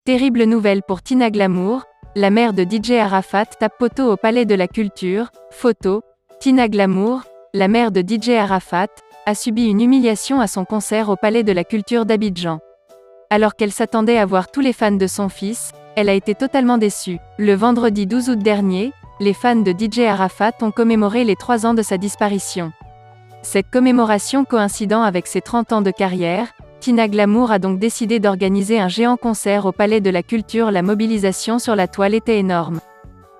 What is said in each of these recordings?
Terrible nouvelle pour Tina Glamour, la mère de DJ Arafat tape poteau au Palais de la Culture. Photo. Tina Glamour, la mère de DJ Arafat, a subi une humiliation à son concert au Palais de la Culture d'Abidjan. Alors qu'elle s'attendait à voir tous les fans de son fils, elle a été totalement déçue. Le vendredi 12 août dernier, les fans de DJ Arafat ont commémoré les 3 ans de sa disparition. Cette commémoration coïncidant avec ses 30 ans de carrière, Tina Glamour a donc décidé d'organiser un géant concert au Palais de la Culture. La mobilisation sur la toile était énorme.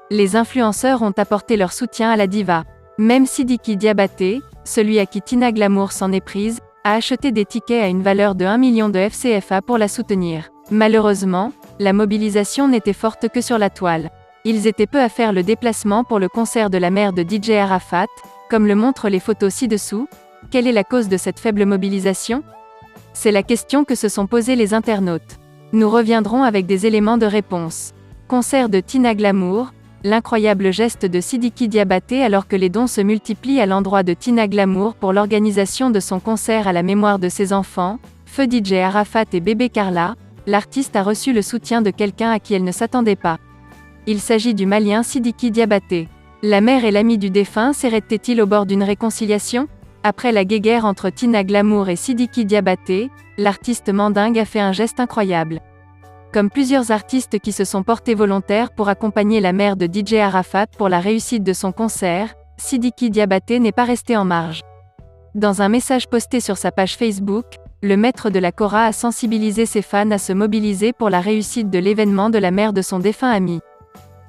Les influenceurs ont apporté leur soutien à la diva. Même Sidiki Diabaté, celui à qui Tina Glamour s'en est prise, a acheté des tickets à une valeur de 1 million de FCFA pour la soutenir. Malheureusement, la mobilisation n'était forte que sur la toile. Ils étaient peu à faire le déplacement pour le concert de la mère de DJ Arafat, comme le montrent les photos ci-dessous. Quelle est la cause de cette faible mobilisation ? C'est la question que se sont posées les internautes. Nous reviendrons avec des éléments de réponse. Concert de Tina Glamour, l'incroyable geste de Sidiki Diabaté alors que les dons se multiplient à l'endroit de Tina Glamour pour l'organisation de son concert à la mémoire de ses enfants, feu DJ Arafat et bébé Carla, l'artiste a reçu le soutien de quelqu'un à qui elle ne s'attendait pas. Il s'agit du Malien Sidiki Diabaté. La mère et l'ami du défunt s'arrêtaient-ils au bord d'une réconciliation ? Après la guéguerre entre Tina Glamour et Sidiki Diabaté, l'artiste mandingue a fait un geste incroyable. Comme plusieurs artistes qui se sont portés volontaires pour accompagner la mère de DJ Arafat pour la réussite de son concert, Sidiki Diabaté n'est pas resté en marge. Dans un message posté sur sa page Facebook, le maître de la Kora a sensibilisé ses fans à se mobiliser pour la réussite de l'événement de la mère de son défunt ami.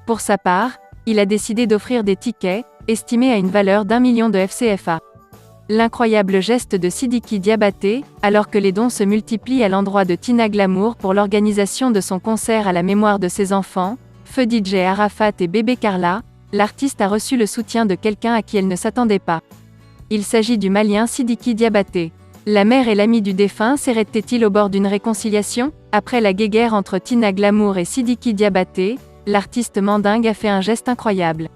Pour sa part, il a décidé d'offrir des tickets, estimés à une valeur d'1 million de FCFA. L'incroyable geste de Sidiki Diabaté, alors que les dons se multiplient à l'endroit de Tina Glamour pour l'organisation de son concert à la mémoire de ses enfants, feu DJ Arafat et bébé Carla, l'artiste a reçu le soutien de quelqu'un à qui elle ne s'attendait pas. Il s'agit du Malien Sidiki Diabaté. La mère et l'ami du défunt s'arrêtaient-ils au bord d'une réconciliation ? Après la guéguerre entre Tina Glamour et Sidiki Diabaté, l'artiste mandingue a fait un geste incroyable.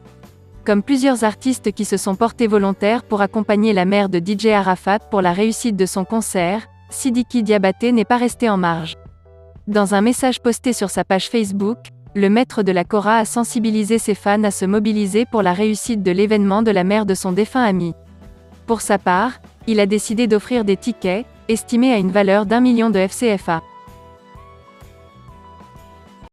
Comme plusieurs artistes qui se sont portés volontaires pour accompagner la mère de DJ Arafat pour la réussite de son concert, Sidiki Diabaté n'est pas resté en marge. Dans un message posté sur sa page Facebook, le maître de la Kora a sensibilisé ses fans à se mobiliser pour la réussite de l'événement de la mère de son défunt ami. Pour sa part, il a décidé d'offrir des tickets, estimés à une valeur d'1 million de FCFA.